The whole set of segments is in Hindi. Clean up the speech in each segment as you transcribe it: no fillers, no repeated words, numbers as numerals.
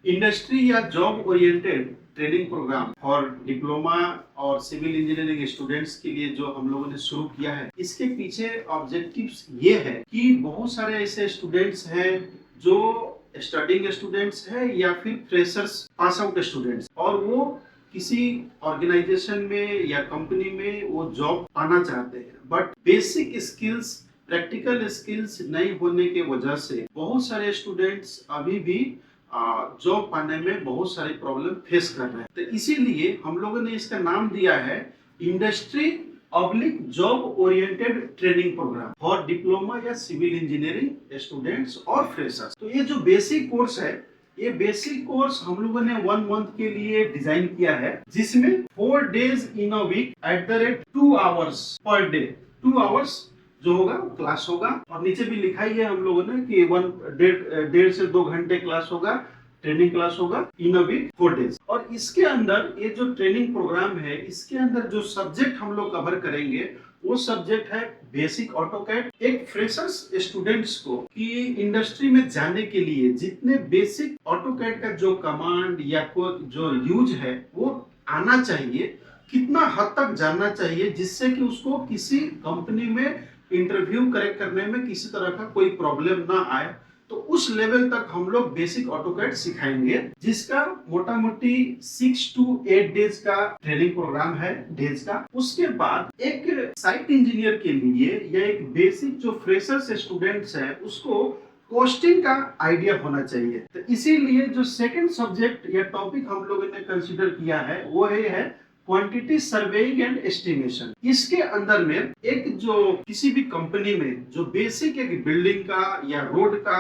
इंडस्ट्री या जॉब ओरिएंटेड ट्रेनिंग प्रोग्राम और डिप्लोमा और सिविल इंजीनियरिंग स्टूडेंट्स के लिए जो हम लोगों ने शुरू किया है, इसके पीछे ऑब्जेक्टिव्स ये है कि बहुत सारे ऐसे स्टूडेंट्स हैं जो स्टडिंग स्टूडेंट्स हैं या फिर फ्रेशर्स पास आउट स्टूडेंट्स, और वो किसी ऑर्गेनाइजेशन में या कंपनी में वो जॉब पाना चाहते हैं, but basic skills practical skills नहीं होने के वजह से बहुत सारे स्टूडेंट्स अभी भी जॉब पाने में बहुत सारी प्रॉब्लम फेस कर रहे हैं। तो इसीलिए हम लोगों ने इसका नाम दिया है industry oblique job oriented training program for diploma या सिविल इंजीनियरिंग स्टूडेंट्स और फ्रेशर्स। तो ये जो बेसिक कोर्स है, ये बेसिक कोर्स हम लोगों ने 1 मंथ के लिए डिजाइन किया है, जिसमें 4 days in a week at the rate 2 hours per day, 2 hours जो होगा क्लास होगा। और नीचे भी लिखा ही है हम लोगों ने कि 1.5 से 2 घंटे क्लास होगा, ट्रेनिंग क्लास होगा इन अ वीक 4 डेज। और इसके अंदर ये जो ट्रेनिंग प्रोग्राम है, इसके अंदर जो सब्जेक्ट हम लोग कवर करेंगे वो सब्जेक्ट है बेसिक ऑटोकैड। एक फ्रेशर्स स्टूडेंट्स को कि इंडस्ट्री में जाने के लिए जितने बेसिक ऑटोकैड का जो कमांड या जो यूज है वो आना चाहिए, कितना हद तक जानना चाहिए, जिससे कि उसको किसी कंपनी में इंटरव्यू करेक्ट करने में किसी तरह का कोई प्रॉब्लम ना आए। तो उस लेवल तक हम लोग बेसिक ऑटोकैड सिखाएंगे, जिसका मोटा मोटी 6 to 8 डेज का ट्रेनिंग प्रोग्राम है डेज का। उसके बाद एक साइट इंजीनियर के लिए या एक बेसिक जो फ्रेशर्स स्टूडेंट्स है उसको कॉस्टिंग का आइडिया होना चाहिए। तो इसीलिए जो सेकंड सब्जेक्ट या टॉपिक हम लोगों ने कंसीडर किया है वो है क्वांटिटी सर्वेइंग एंड एस्टिमेशन। इसके अंदर में एक जो किसी भी कंपनी में जो बेसिक एक बिल्डिंग का या रोड का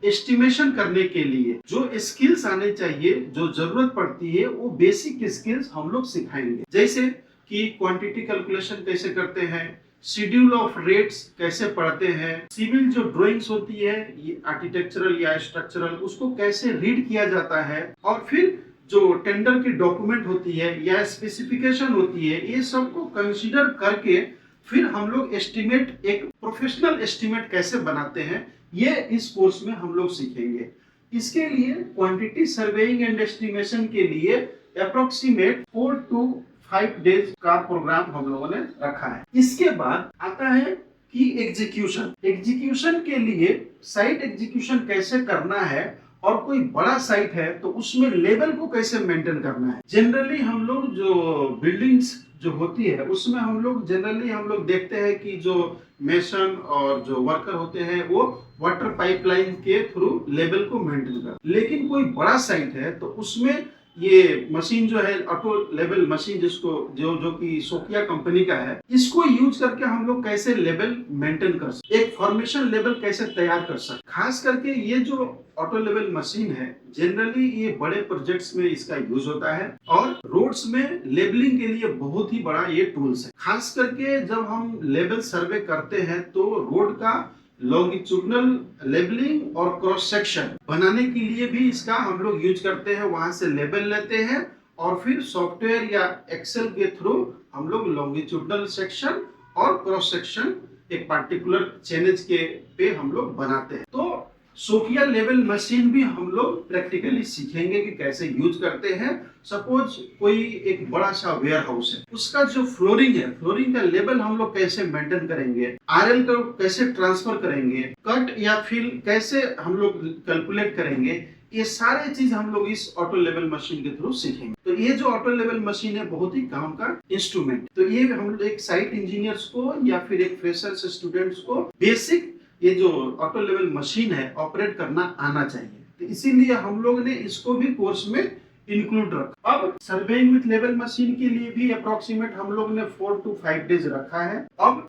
एस्टिमेशन करने के लिए जो स्किल्स आने चाहिए, जो जरूरत पड़ती है, वो बेसिक स्किल्स हम लोग सिखाएंगे। जैसे कि क्वांटिटी कैलकुलेशन कैसे करते हैं, शेड्यूल ऑफ रेट्स कैसे पढ़ते हैं, सिविल जो ड्राइंग्स होती है ये आर्किटेक्चरल या स्ट्रक्चरल, उसको कैसे रीड किया जाता है, और फिर जो टेंडर की डॉक्यूमेंट होती है या स्पेसिफिकेशन होती है, ये सब को कंसीडर करके फिर हम लोग एस्टिमेट, एक प्रोफेशनल एस्टिमेट कैसे बनाते हैं, ये इस कोर्स में हम लोग सीखेंगे। इसके लिए क्वांटिटी सर्वेइंग एंड एस्टिमेशन के लिए अप्रोक्सीमेट 4 to 5 डेज का प्रोग्राम हम लोगों ने रखा है। इसके बाद आता है कि एग्जीक्यूशन के लिए साइट एग्जीक्यूशन कैसे करना है, और कोई बड़ा साइट है तो उसमें लेवल को कैसे मेंटेन करना है। जनरली हम लोग जो बिल्डिंग्स जो होती है उसमें हम लोग देखते हैं कि जो मेसन और जो वर्कर होते हैं वो वाटर पाइपलाइन के थ्रू लेवल को मेंटेन करते हैं। लेकिन कोई बड़ा साइट है तो उसमें ये मशीन जो है ऑटो लेवल मशीन, जिसको जो कि सोकिया कंपनी का है, इसको यूज करके हम लोग कैसे लेवल मेंटेन कर सकते, एक फॉर्मेशन लेवल कैसे तैयार कर सकते। खास करके ये जो ऑटो लेवल मशीन है, जनरली ये बड़े प्रोजेक्ट्स में इसका यूज होता है और रोड्स में लेबलिंग के लिए बहुत ही बड़ा ये टूल्स है। खास करके जब हम लेवल सर्वे करते हैं तो रोड का लॉन्गिट्यूडनल लेबलिंग और क्रॉस सेक्शन बनाने के लिए भी इसका हम लोग यूज करते हैं। वहां से लेबल लेते हैं और फिर सॉफ्टवेयर या एक्सेल के थ्रू हम लोग लॉन्गिट्यूडनल सेक्शन और क्रॉस सेक्शन एक पार्टिकुलर चैनल के पे हम लोग बनाते हैं। तो सोफिया लेवल मशीन भी हम लोग प्रैक्टिकली सीखेंगे कि कैसे यूज करते हैं। सपोज कोई एक बड़ा सा वेयर हाउस है, उसका जो फ्लोरिंग है, फ्लोरिंग का लेवल हम लोग कैसे मेंटेन करेंगे, आरएल को कैसे ट्रांसफर करेंगे, कट या फिल कैसे हम लोग कैलकुलेट करेंगे, ये सारे चीज हम लोग इस ऑटो लेवल मशीन के थ्रू सीखेंगे। तो ये जो ऑटो लेवल मशीन है बहुत ही काम का इंस्ट्रूमेंट। तो ये हम लोग एक साइट इंजीनियर्स को या फिर एक फ्रेशर्स स्टूडेंट्स को बेसिक ये जो ऑटो लेवल मशीन है ऑपरेट करना आना चाहिए। तो इसीलिए हम लोग ने इसको भी कोर्स में इंक्लूड रखा। अब सर्वेइंग विद लेवल मशीन के लिए भी अप्रोक्सीमेट हम लोग ने 4 to 5 डेज रखा है। अब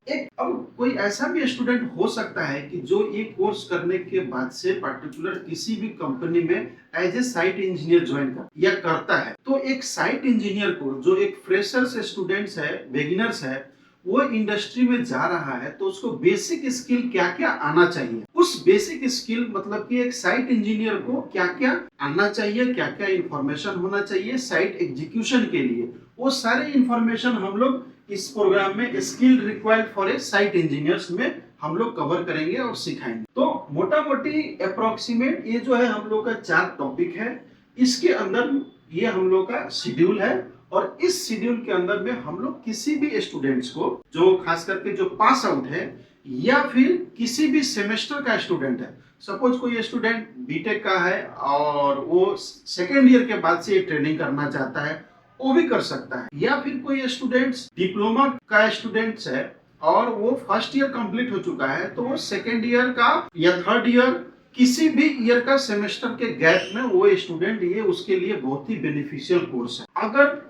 कोई ऐसा भी स्टूडेंट हो सकता है कि जो ये कोर्स करने के बाद से पर्टिकुलर किसी भी कंपनी में as a site engineer join कर या करता है। तो एक साइट इंजीनियर को जो एक फ्रेशर्स स्टूडेंट्स है, बिगिनर्स है, वो इंडस्ट्री में जा रहा है तो उसको बेसिक स्किल क्या क्या आना चाहिए। उस बेसिक स्किल मतलब कि एक साइट इंजीनियर को क्या क्या आना चाहिए, क्या क्या इंफॉर्मेशन होना चाहिए साइट एग्जीक्यूशन के लिए, वो सारे इंफॉर्मेशन हम लोग इस प्रोग्राम में skill required for a site engineers में हम लोग कवर करेंगे और सिखाएंगे। तो मोटा मोटी अप्रोक्सीमेट ये जो है हम लोग का 4 टॉपिक है। इसके अंदर ये हम लोग का शेड्यूल है और इस शेड्यूल के अंदर में हम लोग किसी भी स्टूडेंट्स को जो खास करके जो पास आउट है या फिर किसी भी सेमेस्टर का स्टूडेंट है, सपोज कोई स्टूडेंट बीटेक का है और वो सेकेंड ईयर के बाद से ये ट्रेनिंग करना चाहता है, वो भी कर सकता है। या फिर कोई स्टूडेंट्स डिप्लोमा का स्टूडेंट्स है और वो फर्स्ट ईयर कंप्लीट हो चुका है, तो वो सेकेंड ईयर का या थर्ड ईयर किसी भी ईयर का सेमेस्टर के गैप में वो स्टूडेंट, ये उसके लिए बहुत ही बेनिफिशियल कोर्स है। अगर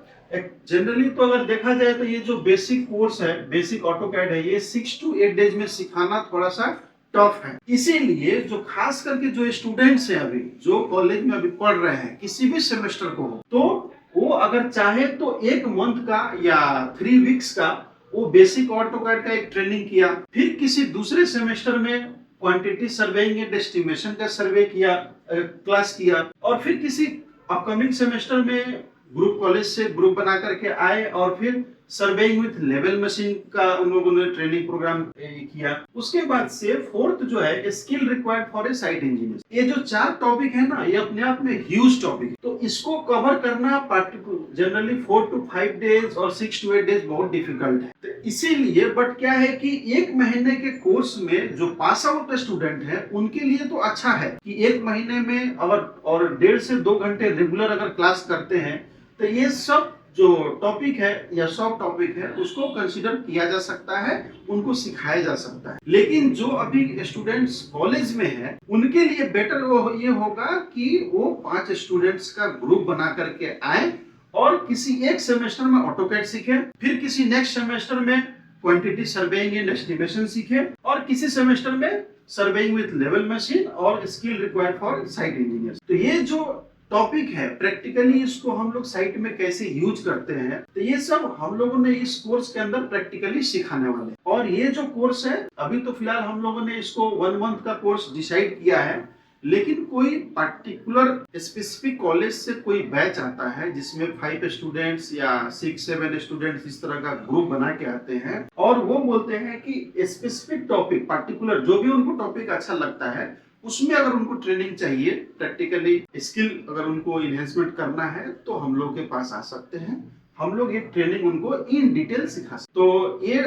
जनरली तो अगर देखा जाए तो ये जो बेसिक कोर्स है, बेसिक ऑटोकैड है, ये 6 to 8 डेज में सिखाना थोड़ा सा टफ है। इसीलिए जो खास करके जो स्टूडेंट्स हैं अभी जो कॉलेज में अभी पढ़ रहे हैं किसी भी सेमेस्टर को हो, तो वो अगर चाहे तो 1 मंथ का या 3 वीक्स का वो बेसिक ऑटोकैड का एक ट्रेनिंग किया, फिर किसी दूसरे सेमेस्टर में क्वांटिटी सर्वेइंग एंड एस्टिमेशन का सर्वे किया, क्लास किया, और फिर किसी अपकमिंग सेमेस्टर में ग्रुप कॉलेज से ग्रुप बना करके आए और फिर सर्वेइंग विथ लेवल मशीन का उन लोगों ने ट्रेनिंग प्रोग्राम किया। उसके बाद से फोर्थ जो है skill required for a site engineer. ये जो 4 टॉपिक है ना, ये अपने आप में ह्यूज टॉपिक है, तो इसको कवर करना जनरली 4 to 5 डेज और 6 to 8 डेज बहुत डिफिकल्ट है। तो इसीलिए बट क्या है कि 1 महीने के कोर्स में जो पास आउट स्टूडेंट है उनके लिए तो अच्छा है कि 1 महीने में अगर और 1.5 से 2 घंटे रेगुलर अगर क्लास करते हैं तो ये सब जो टॉपिक है या सब टॉपिक है उसको कंसीडर किया जा सकता है, उनको सिखाया जा सकता है। लेकिन जो अभी स्टूडेंट्स कॉलेज में है उनके लिए बेटर ये होगा कि वो 5 स्टूडेंट्स का ग्रुप बना करके आए और किसी एक सेमेस्टर में ऑटोकैड सीखे, फिर किसी नेक्स्ट सेमेस्टर में क्वांटिटी सर्वेइंग एंड एस्टिमेशन सीखे, और किसी सेमेस्टर में सर्वेइंग विथ लेवल मशीन और skill required for site engineers. तो ये जो टॉपिक है प्रैक्टिकली इसको हम लोग साइट में कैसे यूज करते हैं, तो ये सब हम लोगों ने इस कोर्स के अंदर प्रैक्टिकली सिखाने वाले। और ये जो कोर्स है अभी तो फिलहाल हम लोगों ने इसको 1 मंथ का कोर्स डिसाइड किया है, लेकिन कोई पर्टिकुलर स्पेसिफिक कॉलेज से कोई बैच आता है जिसमें 5 स्टूडेंट्स या 6-7 स्टूडेंट्स इस तरह का ग्रुप बना के आते हैं और वो बोलते हैं कि स्पेसिफिक टॉपिक पर्टिकुलर जो भी उनको टॉपिक अच्छा लगता है उसमें अगर उनको ट्रेनिंग चाहिए, प्रैक्टिकली स्किल अगर उनको इन्हेंसमेंट करना है तो हम लोग के पास आ सकते हैं। हम लोग ये ट्रेनिंग उनको इन डिटेल सिखा सकते। तो ये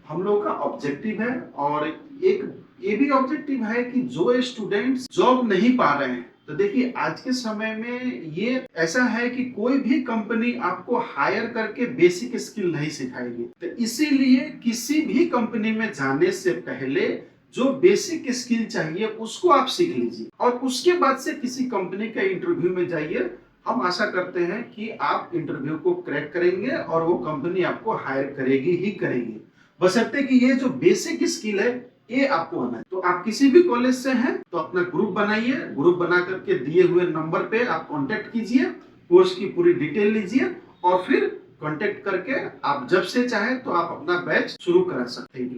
हम लोग का ऑब्जेक्टिव है। और एक ये भी ऑब्जेक्टिव है कि जो स्टूडेंट्स जॉब नहीं पा रहे हैं, तो देखिए आज के समय में ये ऐसा है कि कोई भी कंपनी आपको हायर करके बेसिक स्किल नहीं सिखाएगी। तो इसीलिए किसी भी कंपनी में जाने से पहले जो बेसिक स्किल चाहिए उसको आप सीख लीजिए और उसके बाद से किसी कंपनी का इंटरव्यू में जाइए। हम आशा करते हैं कि आप इंटरव्यू को क्रैक करेंगे और वो कंपनी आपको हायर करेगी ही करेगी, बशर्ते कि ये जो बेसिक स्किल है ये आपको आना है। तो आप किसी भी कॉलेज से हैं तो अपना ग्रुप बनाइए, ग्रुप बना करके दिए हुए नंबर पे आप कांटेक्ट कीजिए, कोर्स की पूरी डिटेल लीजिए और फिर कांटेक्ट करके आप जब से चाहे तो आप अपना बैच शुरू करा सकते हैं।